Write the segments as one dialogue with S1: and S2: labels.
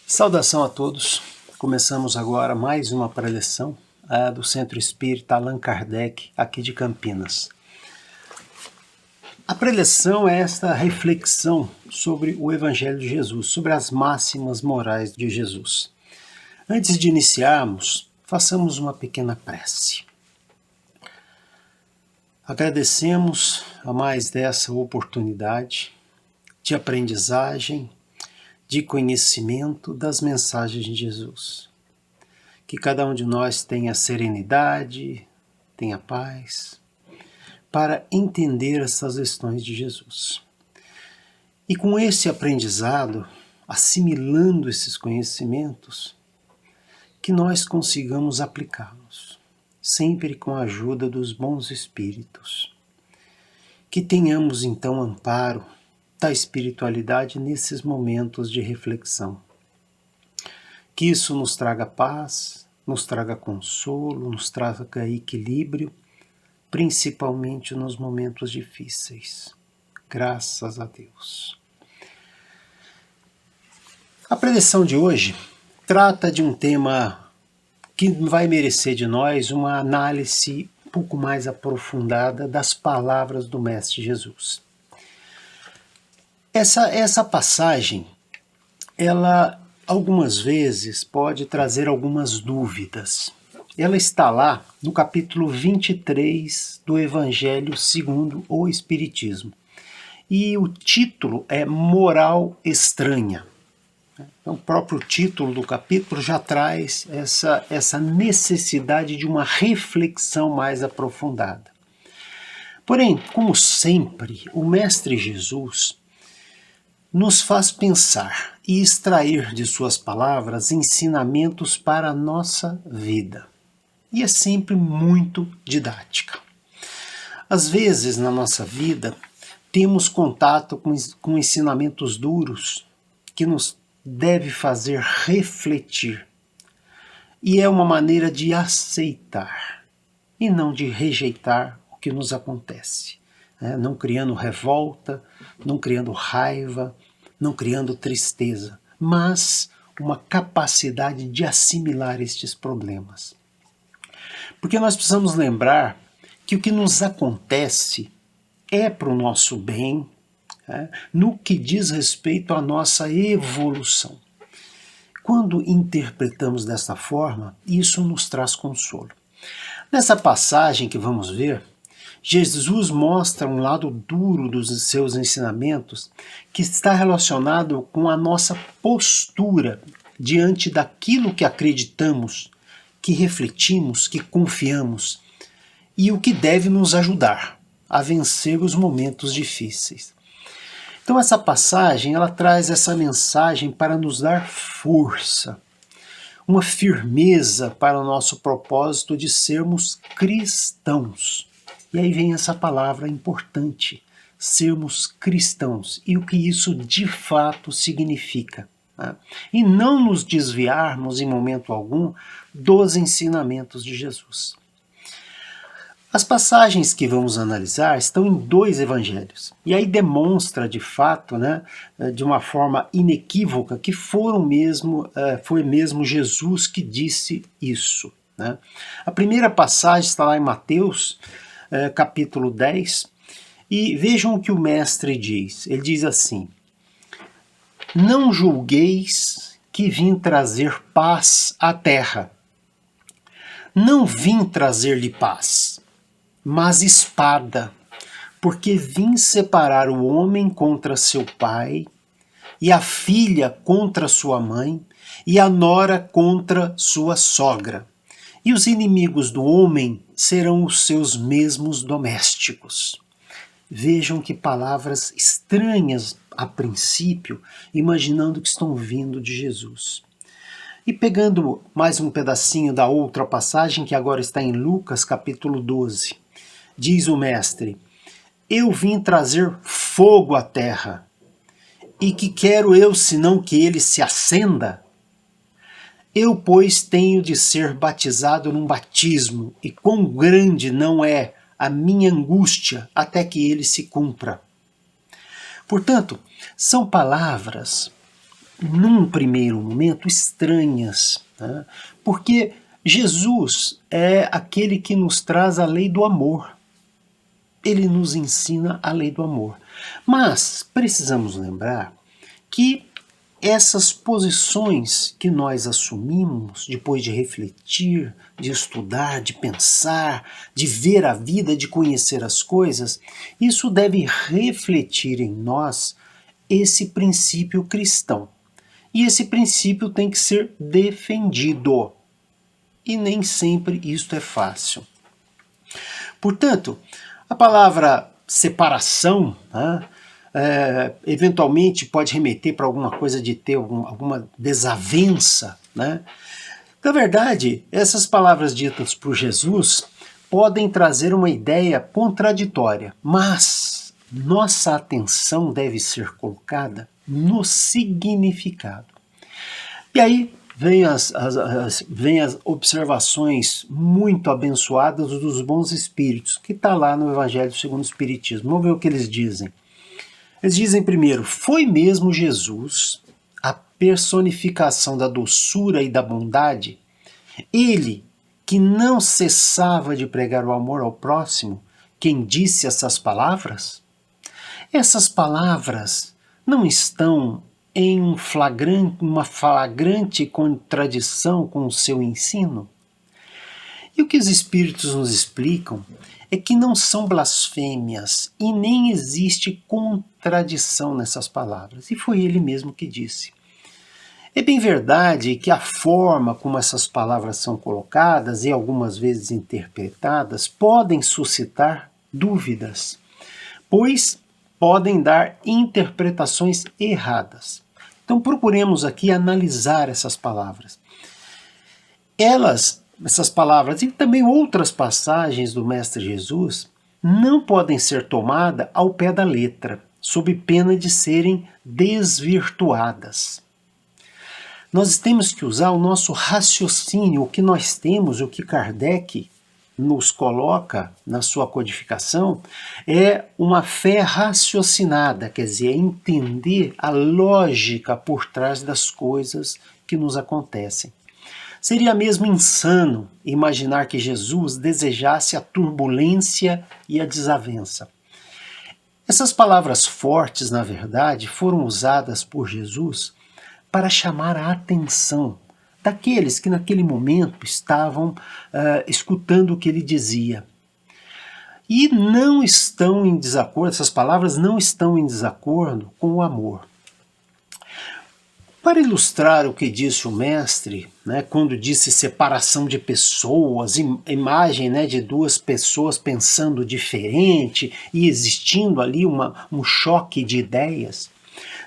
S1: Saudação a todos. Começamos agora mais uma preleção do Centro Espírita Allan Kardec, aqui de Campinas. A preleção é esta reflexão sobre o Evangelho de Jesus, sobre as máximas morais de Jesus. Antes de iniciarmos, façamos uma pequena prece. Agradecemos a mais dessa oportunidade de aprendizagem, de conhecimento das mensagens de Jesus. Que cada um de nós tenha serenidade, tenha paz, para entender essas lições de Jesus. E com esse aprendizado, assimilando esses conhecimentos, que nós consigamos aplicá-los, sempre com a ajuda dos bons espíritos. Que tenhamos então amparo da espiritualidade nesses momentos de reflexão. Que isso nos traga paz, nos traga consolo, nos traga equilíbrio, principalmente nos momentos difíceis. Graças a Deus. A preleção de hoje trata de um tema que vai merecer de nós uma análise um pouco mais aprofundada das palavras do Mestre Jesus. Essa passagem, ela algumas vezes pode trazer algumas dúvidas. Ela está lá no capítulo 23 do Evangelho segundo o Espiritismo. E o título é Moral Estranha. Então, o próprio título do capítulo já traz essa necessidade de uma reflexão mais aprofundada. Porém, como sempre, o Mestre Jesus nos faz pensar e extrair de suas palavras ensinamentos para a nossa vida. E é sempre muito didática. Às vezes, na nossa vida, temos contato com ensinamentos duros que nos deve fazer refletir. E é uma maneira de aceitar e não de rejeitar o que nos acontece. Não criando revolta, não criando raiva, não criando tristeza, mas uma capacidade de assimilar estes problemas. Porque nós precisamos lembrar que o que nos acontece é para o nosso bem, no que diz respeito à nossa evolução. Quando interpretamos dessa forma, isso nos traz consolo. Nessa passagem que vamos ver, Jesus mostra um lado duro dos seus ensinamentos que está relacionado com a nossa postura diante daquilo que acreditamos, que refletimos, que confiamos e o que deve nos ajudar a vencer os momentos difíceis. Então essa passagem, ela traz essa mensagem para nos dar força, uma firmeza para o nosso propósito de sermos cristãos. E aí vem essa palavra importante, sermos cristãos, e o que isso de fato significa. E não nos desviarmos em momento algum dos ensinamentos de Jesus. As passagens que vamos analisar estão em 2 evangelhos, e aí demonstra de fato, de uma forma inequívoca, que foi mesmo Jesus que disse isso. A primeira passagem está lá em Mateus, capítulo 10, e vejam o que o mestre diz. Ele diz assim: não julgueis que vim trazer paz à terra. Não vim trazer-lhe paz, mas espada, porque vim separar o homem contra seu pai, e a filha contra sua mãe, e a nora contra sua sogra. E os inimigos do homem serão os seus mesmos domésticos. Vejam que palavras estranhas a princípio, imaginando que estão vindo de Jesus. E pegando mais um pedacinho da outra passagem, que agora está em Lucas capítulo 12, diz o mestre: eu vim trazer fogo à terra, e que quero eu senão que ele se acenda? Eu, pois, tenho de ser batizado num batismo, e quão grande não é a minha angústia até que ele se cumpra. Portanto, são palavras num primeiro momento, estranhas, né? Porque Jesus é aquele que nos traz a lei do amor. Ele nos ensina a lei do amor. Mas precisamos lembrar que essas posições que nós assumimos depois de refletir, de estudar, de pensar, de ver a vida, de conhecer as coisas, isso deve refletir em nós esse princípio cristão. E esse princípio tem que ser defendido. E nem sempre isto é fácil. Portanto, a palavra separação, né, eventualmente pode remeter para alguma coisa de ter alguma desavença, né? Na verdade, essas palavras ditas por Jesus podem trazer uma ideia contraditória, mas nossa atenção deve ser colocada no significado. E aí vem as observações muito abençoadas dos bons espíritos, que está lá no Evangelho segundo o Espiritismo. Vamos ver o que eles dizem. Eles dizem primeiro, foi mesmo Jesus a personificação da doçura e da bondade? Ele, que não cessava de pregar o amor ao próximo, quem disse essas palavras? Essas palavras não estão em uma flagrante contradição com o seu ensino? E o que os espíritos nos explicam é que não são blasfêmias e nem existe contradição nessas palavras. E foi ele mesmo que disse. É bem verdade que a forma como essas palavras são colocadas e algumas vezes interpretadas podem suscitar dúvidas, pois podem dar interpretações erradas. Então procuremos aqui analisar essas palavras. Essas palavras e também outras passagens do Mestre Jesus não podem ser tomadas ao pé da letra, sob pena de serem desvirtuadas. Nós temos que usar o nosso raciocínio, o que nós temos, o que Kardec nos coloca na sua codificação, é uma fé raciocinada, quer dizer, entender a lógica por trás das coisas que nos acontecem. Seria mesmo insano imaginar que Jesus desejasse a turbulência e a desavença. Essas palavras fortes, na verdade, foram usadas por Jesus para chamar a atenção daqueles que naquele momento estavam escutando o que ele dizia. E não estão em desacordo, essas palavras não estão em desacordo com o amor. Para ilustrar o que disse o mestre, né, quando disse separação de pessoas, imagem, né, de duas pessoas pensando diferente e existindo ali um choque de ideias,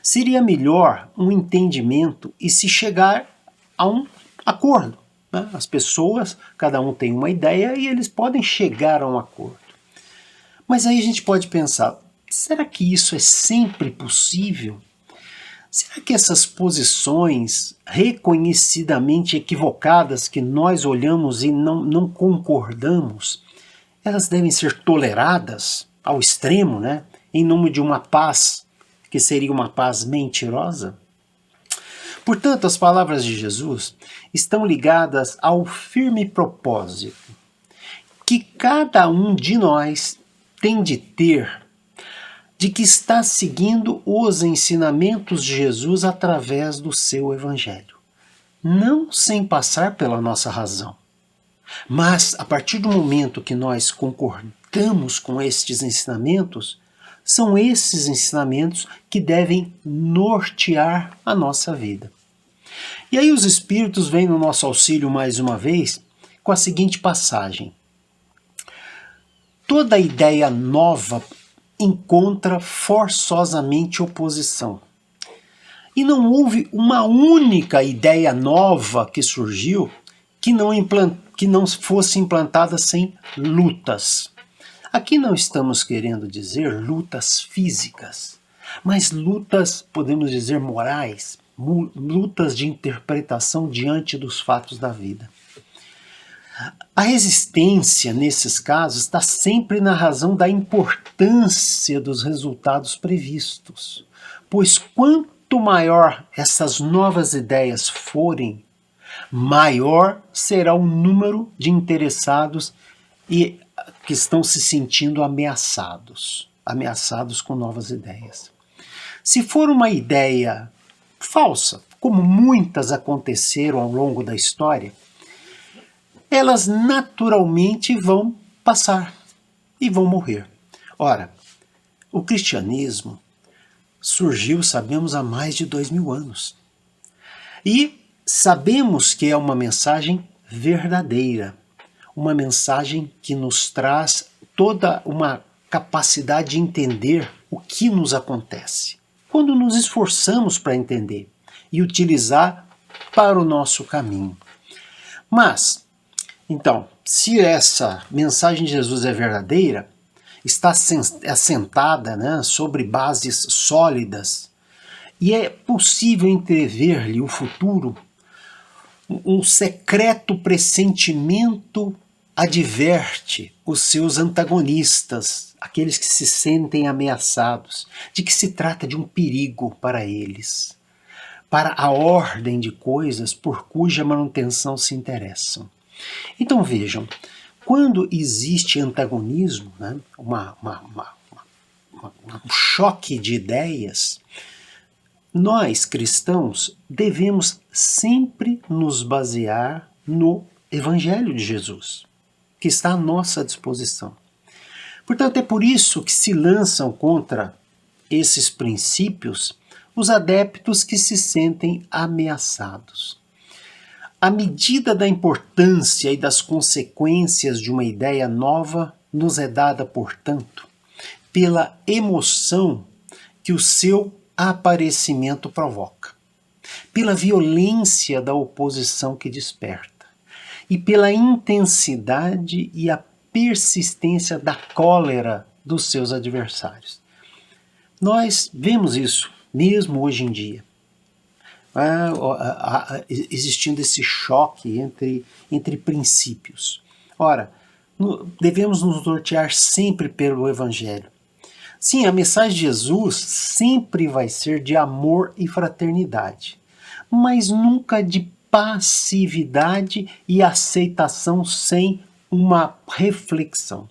S1: seria melhor um entendimento e se chegar a um acordo. Né? As pessoas, cada um tem uma ideia e eles podem chegar a um acordo. Mas aí a gente pode pensar, será que isso é sempre possível? Será que essas posições reconhecidamente equivocadas que nós olhamos e não concordamos, elas devem ser toleradas ao extremo, né? Em nome de uma paz que seria uma paz mentirosa? Portanto, as palavras de Jesus estão ligadas ao firme propósito que cada um de nós tem de ter, de que está seguindo os ensinamentos de Jesus através do seu Evangelho. Não sem passar pela nossa razão. Mas, a partir do momento que nós concordamos com estes ensinamentos, são esses ensinamentos que devem nortear a nossa vida. E aí os Espíritos vêm no nosso auxílio mais uma vez com a seguinte passagem. Toda ideia nova encontra forçosamente oposição. E não houve uma única ideia nova que surgiu que não fosse implantada sem lutas. Aqui não estamos querendo dizer lutas físicas, mas lutas, podemos dizer, morais, lutas de interpretação diante dos fatos da vida. A resistência, nesses casos, está sempre na razão da importância dos resultados previstos, pois quanto quanto maior essas novas ideias forem, maior será o número de interessados e que estão se sentindo ameaçados com novas ideias. Se for uma ideia falsa, como muitas aconteceram ao longo da história, elas naturalmente vão passar e vão morrer. Ora, o cristianismo surgiu, sabemos, há mais de 2000 anos. E sabemos que é uma mensagem verdadeira, uma mensagem que nos traz toda uma capacidade de entender o que nos acontece, quando nos esforçamos para entender e utilizar para o nosso caminho. Mas, então, se essa mensagem de Jesus é verdadeira, está assentada, né, sobre bases sólidas, e é possível entrever-lhe o futuro, um secreto pressentimento adverte os seus antagonistas, aqueles que se sentem ameaçados, de que se trata de um perigo para eles, para a ordem de coisas por cuja manutenção se interessam. Então vejam, quando existe antagonismo, né, um choque de ideias, nós, cristãos, devemos sempre nos basear no Evangelho de Jesus, que está à nossa disposição. Portanto, é por isso que se lançam contra esses princípios os adeptos que se sentem ameaçados. A medida da importância e das consequências de uma ideia nova nos é dada, portanto, pela emoção que o seu aparecimento provoca, pela violência da oposição que desperta e pela intensidade e a persistência da cólera dos seus adversários. Nós vemos isso mesmo hoje em dia, existindo esse choque entre princípios. Ora, devemos nos nortear sempre pelo Evangelho. Sim, a mensagem de Jesus sempre vai ser de amor e fraternidade, mas nunca de passividade e aceitação sem uma reflexão.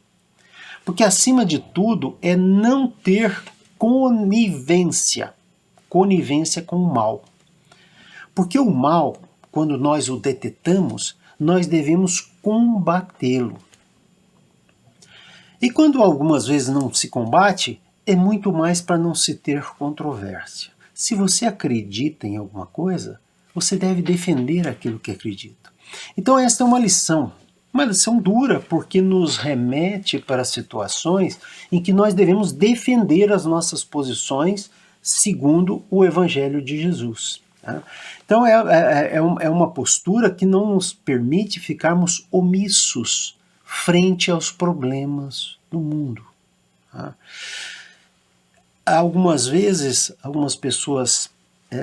S1: Porque, acima de tudo, é não ter conivência com o mal. Porque o mal, quando nós o detectamos, nós devemos combatê-lo. E quando algumas vezes não se combate, é muito mais para não se ter controvérsia. Se você acredita em alguma coisa, você deve defender aquilo que acredita. Então esta é uma lição dura, porque nos remete para situações em que nós devemos defender as nossas posições segundo o Evangelho de Jesus. Tá? Então é uma postura que não nos permite ficarmos omissos frente aos problemas do mundo. Tá? Algumas vezes, algumas pessoas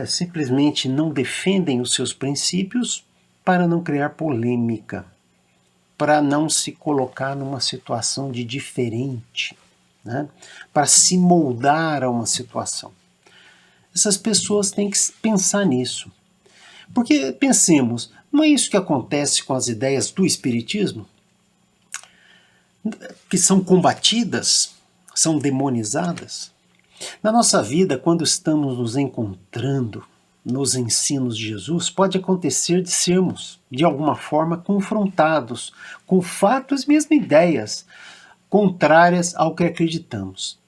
S1: simplesmente não defendem os seus princípios para não criar polêmica, para não se colocar numa situação de diferente, né? Para se moldar a uma situação. Essas pessoas têm que pensar nisso. Porque, pensemos, não é isso que acontece com as ideias do Espiritismo? Que são combatidas, são demonizadas? Na nossa vida, quando estamos nos encontrando nos ensinos de Jesus, pode acontecer de sermos, de alguma forma, confrontados com fatos e mesmo ideias contrárias ao que acreditamos.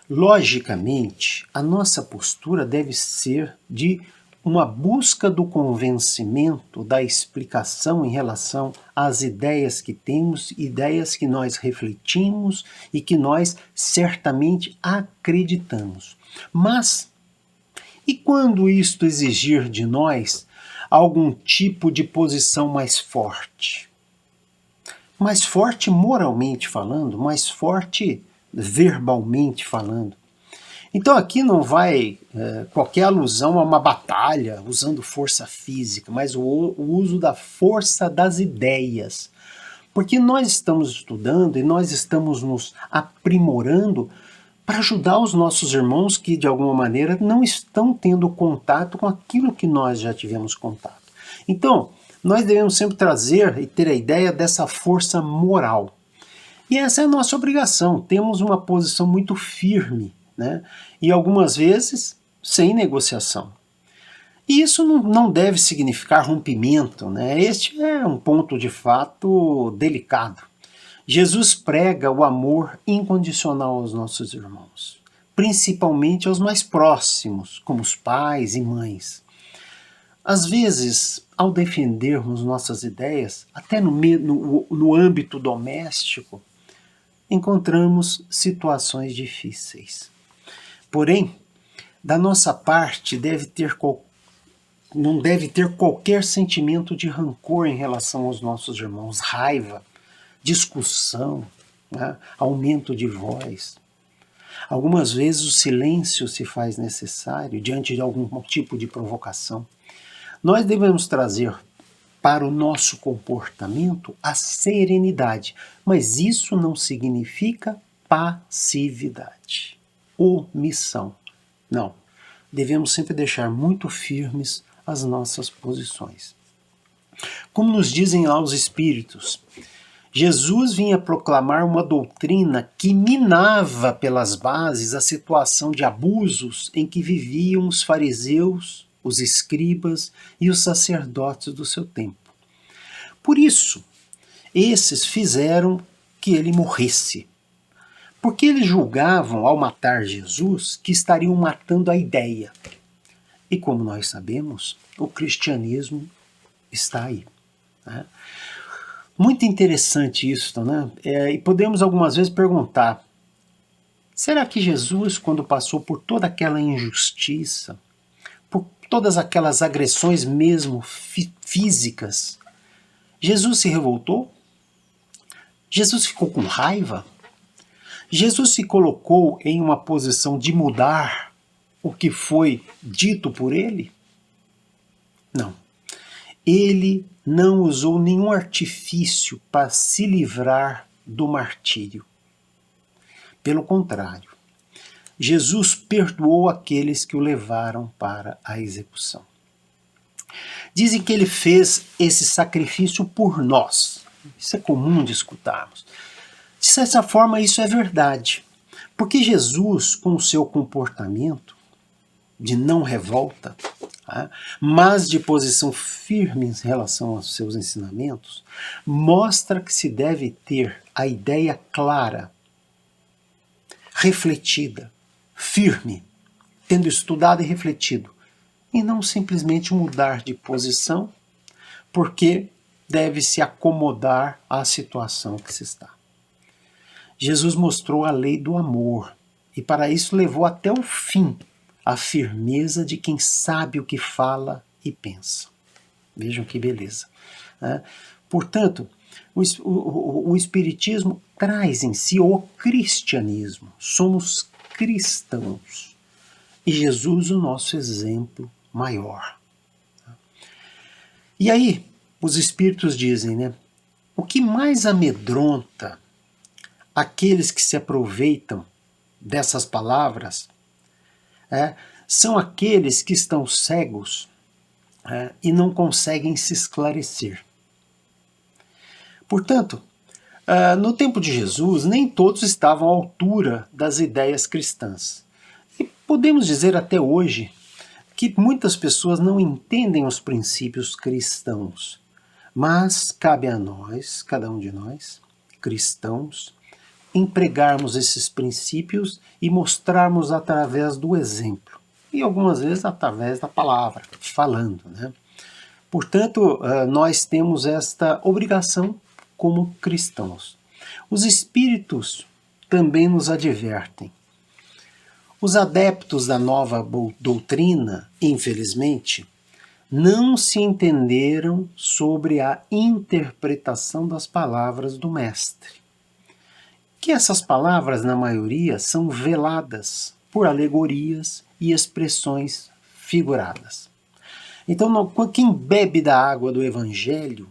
S1: Logicamente, a nossa postura deve ser de uma busca do convencimento, da explicação em relação às ideias que temos, ideias que nós refletimos e que nós certamente acreditamos. Mas, e quando isto exigir de nós algum tipo de posição mais forte? Mais forte moralmente falando, mais forte verbalmente falando. Então aqui não vai qualquer alusão a uma batalha usando força física, mas o uso da força das ideias. Porque nós estamos estudando e nós estamos nos aprimorando para ajudar os nossos irmãos que, de alguma maneira, não estão tendo contato com aquilo que nós já tivemos contato. Então, nós devemos sempre trazer e ter a ideia dessa força moral. E essa é a nossa obrigação. Temos uma posição muito firme, né? E algumas vezes sem negociação. E isso não deve significar rompimento, né? Este é um ponto de fato delicado. Jesus prega o amor incondicional aos nossos irmãos, principalmente aos mais próximos, como os pais e mães. Às vezes, ao defendermos nossas ideias, até no âmbito doméstico, encontramos situações difíceis. Porém, da nossa parte não deve ter qualquer sentimento de rancor em relação aos nossos irmãos, raiva, discussão, né? Aumento de voz. Algumas vezes o silêncio se faz necessário diante de algum tipo de provocação. Nós devemos trazer para o nosso comportamento a serenidade, mas isso não significa passividade, omissão. Não, devemos sempre deixar muito firmes as nossas posições. Como nos dizem lá os Espíritos, Jesus vinha proclamar uma doutrina que minava pelas bases a situação de abusos em que viviam os fariseus, os escribas e os sacerdotes do seu tempo. Por isso, esses fizeram que ele morresse. Porque eles julgavam, ao matar Jesus, que estariam matando a ideia. E como nós sabemos, o cristianismo está aí, né? Muito interessante isso, né? E podemos algumas vezes perguntar, será que Jesus, quando passou por toda aquela injustiça, por todas aquelas agressões mesmo físicas, Jesus se revoltou? Jesus ficou com raiva? Jesus se colocou em uma posição de mudar o que foi dito por ele? Não. Ele não usou nenhum artifício para se livrar do martírio. Pelo contrário, Jesus perdoou aqueles que o levaram para a execução. Dizem que ele fez esse sacrifício por nós. Isso é comum de escutarmos. De certa forma, isso é verdade. Porque Jesus, com o seu comportamento de não revolta, mas de posição firme em relação aos seus ensinamentos, mostra que se deve ter a ideia clara, refletida, firme, tendo estudado e refletido, e não simplesmente mudar de posição, porque deve se acomodar à situação que se está. Jesus mostrou a lei do amor, e para isso levou até o fim a firmeza de quem sabe o que fala e pensa. Vejam que beleza, né? Portanto, o Espiritismo traz em si o cristianismo. Somos cristãos. E Jesus o nosso exemplo maior. E aí, os Espíritos dizem, né? O que mais amedronta aqueles que se aproveitam dessas palavras são aqueles que estão cegos e não conseguem se esclarecer. Portanto, no tempo de Jesus, nem todos estavam à altura das ideias cristãs. E podemos dizer até hoje que muitas pessoas não entendem os princípios cristãos. Mas cabe a nós, cada um de nós, cristãos, empregarmos esses princípios e mostrarmos através do exemplo. E algumas vezes através da palavra, falando, né? Portanto, nós temos esta obrigação como cristãos. Os Espíritos também nos advertem. Os adeptos da nova doutrina, infelizmente, não se entenderam sobre a interpretação das palavras do Mestre. Que essas palavras, na maioria, são veladas por alegorias e expressões figuradas. Então, quem bebe da água do Evangelho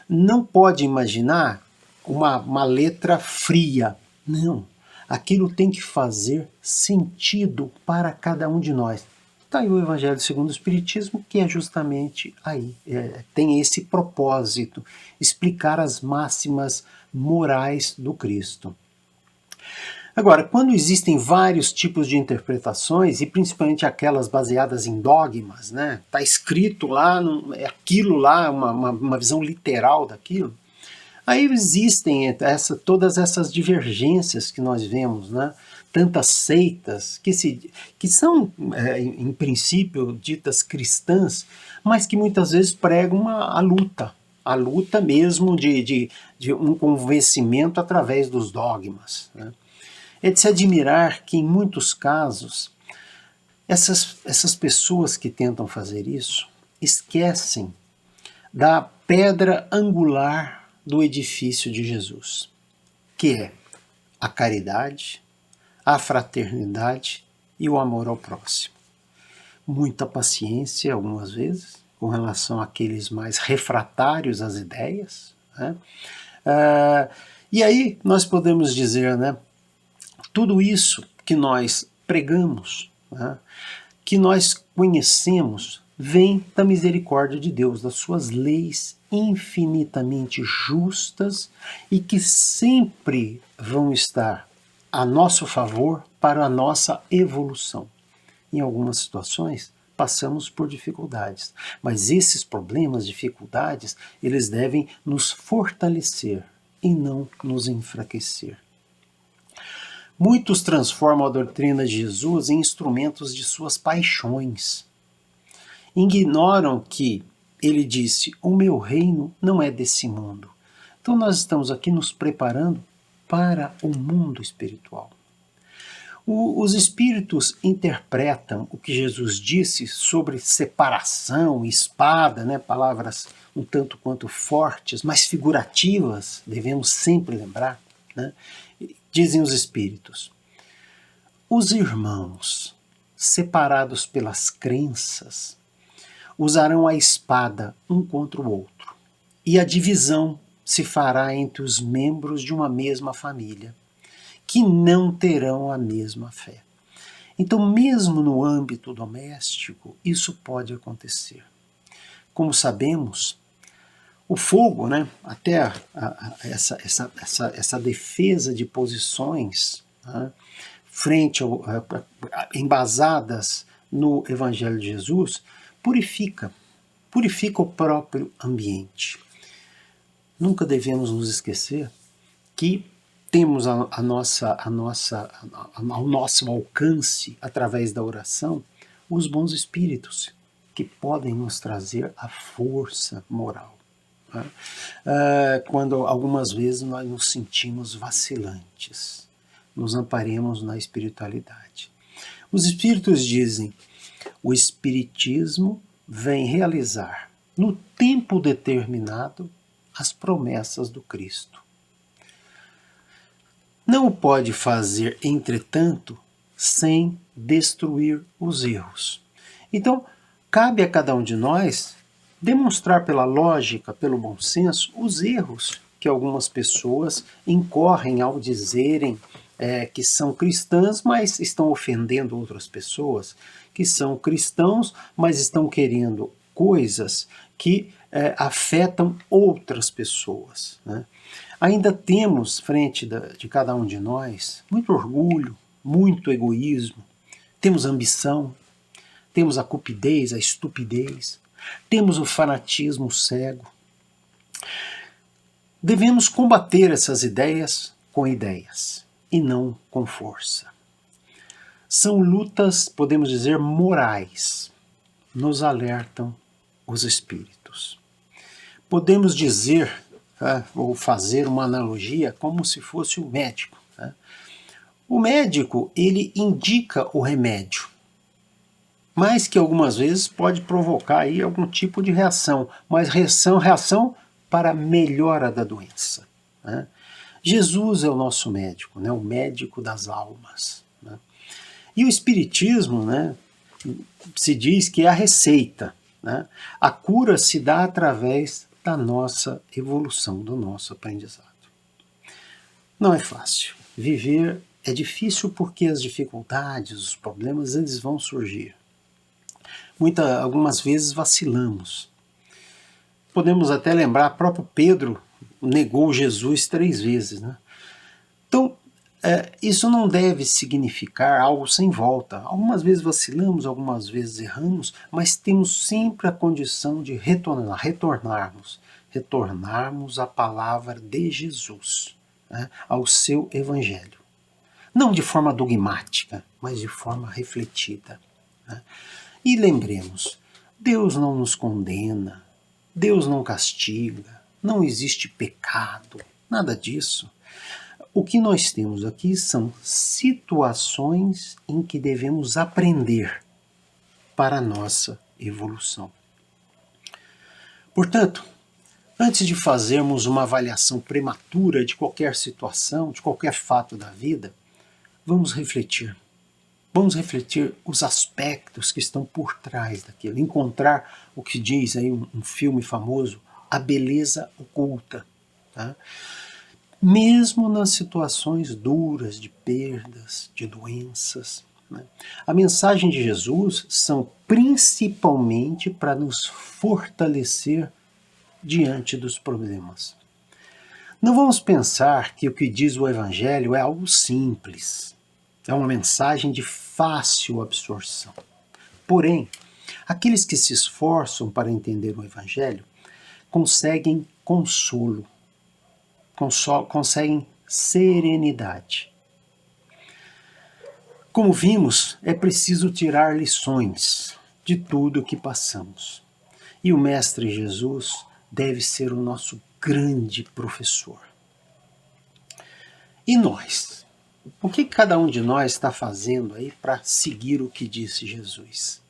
S1: não pode imaginar uma letra fria. Não. aquilo tem que fazer sentido para cada um de nós. Está aí o Evangelho segundo o Espiritismo, que é justamente aí, tem esse propósito, explicar as máximas morais do Cristo. Agora, quando existem vários tipos de interpretações, e principalmente aquelas baseadas em dogmas, né? Está escrito lá, é aquilo lá, uma visão literal daquilo, aí existem todas essas divergências que nós vemos, né? Tantas seitas que são, em princípio, ditas cristãs, mas que muitas vezes pregam a luta mesmo de um convencimento através dos dogmas, né? É de se admirar que, em muitos casos, essas pessoas que tentam fazer isso esquecem da pedra angular do edifício de Jesus, que é a caridade, a fraternidade e o amor ao próximo. Muita paciência, algumas vezes, com relação àqueles mais refratários às ideias, né? E aí nós podemos dizer, né, tudo isso que nós pregamos, né, que nós conhecemos, vem da misericórdia de Deus, das suas leis infinitamente justas e que sempre vão estar a nosso favor para a nossa evolução. Em algumas situações, passamos por dificuldades, mas esses problemas, dificuldades, eles devem nos fortalecer e não nos enfraquecer. Muitos transformam a doutrina de Jesus em instrumentos de suas paixões. Ignoram que ele disse: o meu reino não é desse mundo. Então nós estamos aqui nos preparando para o mundo espiritual. Os espíritos interpretam o que Jesus disse sobre separação, espada, né, palavras um tanto quanto fortes, mas figurativas, devemos sempre lembrar, né? Dizem os espíritos: os irmãos, separados pelas crenças, usarão a espada um contra o outro, e a divisão se fará entre os membros de uma mesma família, que não terão a mesma fé. Então, mesmo no âmbito doméstico, isso pode acontecer. Como sabemos, o fogo, né, até essa defesa de posições, né, frente embasadas no Evangelho de Jesus, purifica o próprio ambiente. Nunca devemos nos esquecer que temos ao nosso alcance, através da oração, os bons espíritos, que podem nos trazer a força moral. Quando algumas vezes nós nos sentimos vacilantes, nos amparemos na espiritualidade. Os espíritos dizem: o espiritismo vem realizar no tempo determinado as promessas do Cristo. Não o pode fazer, entretanto, sem destruir os erros. Então, cabe a cada um de nós demonstrar pela lógica, pelo bom senso, os erros que algumas pessoas incorrem ao dizerem que são cristãs, mas estão ofendendo outras pessoas, que são cristãos, mas estão querendo coisas que afetam outras pessoas, né? Ainda temos, frente de cada um de nós, muito orgulho, muito egoísmo, temos ambição, temos a cupidez, a estupidez, temos o fanatismo cego. Devemos combater essas ideias com ideias e não com força. São lutas, podemos dizer, morais, nos alertam os espíritos. Podemos dizer, ou fazer uma analogia, como se fosse o médico. O médico, ele indica o remédio, mas que algumas vezes pode provocar aí algum tipo de reação, mas reação para a melhora da doença, né? Jesus é o nosso médico, né? O médico das almas, né? E o Espiritismo, né, se diz que é a receita, né? A cura se dá através da nossa evolução, do nosso aprendizado. Não é fácil. Viver É difícil porque as dificuldades, os problemas, eles vão surgir. Algumas vezes vacilamos. Podemos até lembrar, próprio Pedro negou Jesus 3 vezes, né? Então, isso não deve significar algo sem volta. Algumas vezes vacilamos, algumas vezes erramos, mas temos sempre a condição de retornarmos à palavra de Jesus, né, ao seu evangelho. Não de forma dogmática, mas de forma refletida, né? E lembremos, Deus não nos condena, Deus não castiga, não existe pecado, nada disso. O que nós temos aqui são situações em que devemos aprender para a nossa evolução. Portanto, antes de fazermos uma avaliação prematura de qualquer situação, de qualquer fato da vida, vamos refletir. Vamos refletir os aspectos que estão por trás daquilo. Encontrar o que diz aí um filme famoso, a beleza oculta. Tá? Mesmo nas situações duras de perdas, de doenças, né? A mensagem de Jesus são principalmente para nos fortalecer diante dos problemas. Não vamos pensar que o que diz o Evangelho é algo simples. É uma mensagem de fácil absorção. Porém, aqueles que se esforçam para entender o Evangelho conseguem consolo, conseguem serenidade. Como vimos, é preciso tirar lições de tudo o que passamos. E o Mestre Jesus deve ser o nosso grande professor. E nós? O que cada um de nós está fazendo aí para seguir o que disse Jesus?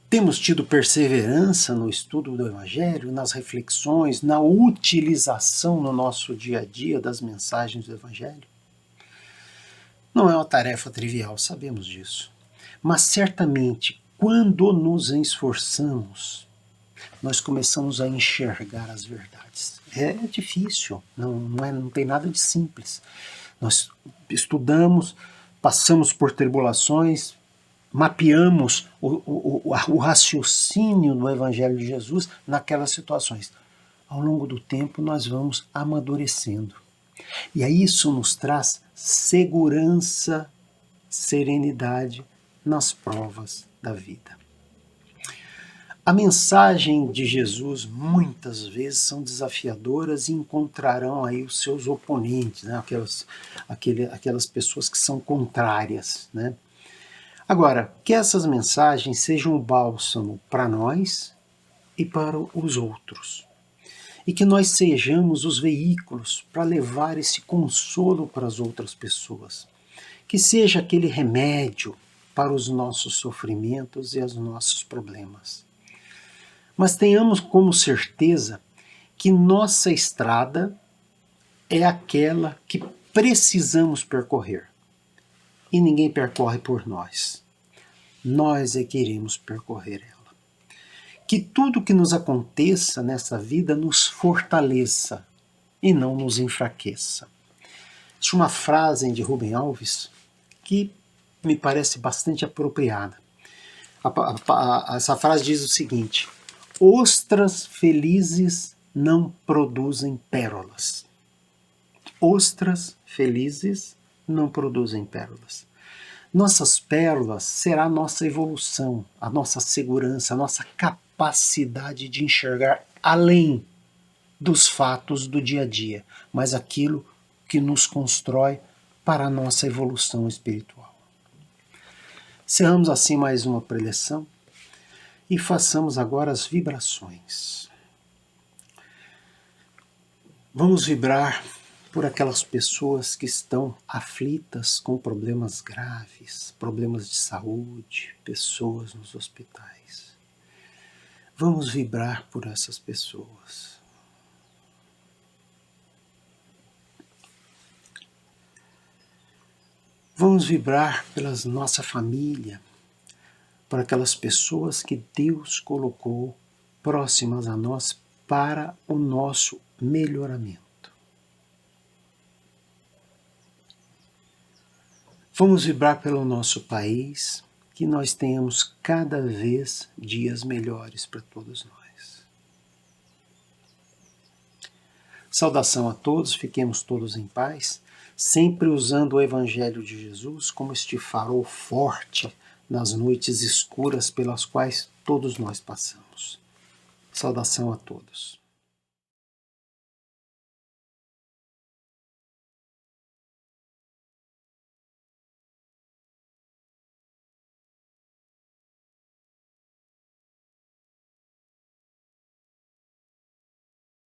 S1: Temos tido perseverança no estudo do Evangelho, nas reflexões, na utilização no nosso dia a dia das mensagens do Evangelho? Não é uma tarefa trivial, sabemos disso. Mas certamente, quando nos esforçamos, nós começamos a enxergar as verdades. É difícil, não tem nada de simples. Nós estudamos, passamos por tribulações, mapeamos o raciocínio do Evangelho de Jesus naquelas situações. Ao longo do tempo nós vamos amadurecendo. E aí isso nos traz segurança, serenidade nas provas da vida. A mensagem de Jesus muitas vezes são desafiadoras e encontrarão aí os seus oponentes, né? aquelas pessoas que são contrárias, né? Agora, que essas mensagens sejam um bálsamo para nós e para os outros. E que nós sejamos os veículos para levar esse consolo para as outras pessoas. Que seja aquele remédio para os nossos sofrimentos e os nossos problemas. Mas tenhamos como certeza que nossa estrada é aquela que precisamos percorrer. E ninguém percorre por nós. Nós é que iremos percorrer ela. Que tudo que nos aconteça nessa vida nos fortaleça e não nos enfraqueça. Existe uma frase de Rubem Alves que me parece bastante apropriada. Essa frase diz o seguinte: ostras felizes não produzem pérolas. Ostras felizes não produzem pérolas. Nossas pérolas será a nossa evolução, a nossa segurança, a nossa capacidade de enxergar além dos fatos do dia a dia, mas aquilo que nos constrói para a nossa evolução espiritual. Encerramos assim mais uma preleção e façamos agora as vibrações. Vamos vibrar por aquelas pessoas que estão aflitas com problemas graves, problemas de saúde, pessoas nos hospitais. Vamos vibrar por essas pessoas. Vamos vibrar pela nossa família, por aquelas pessoas que Deus colocou próximas a nós para o nosso melhoramento. Vamos vibrar pelo nosso país, que nós tenhamos cada vez dias melhores para todos nós. Saudação a todos, fiquemos todos em paz, sempre usando o Evangelho de Jesus como este farol forte nas noites escuras pelas quais todos nós passamos. Saudação a todos.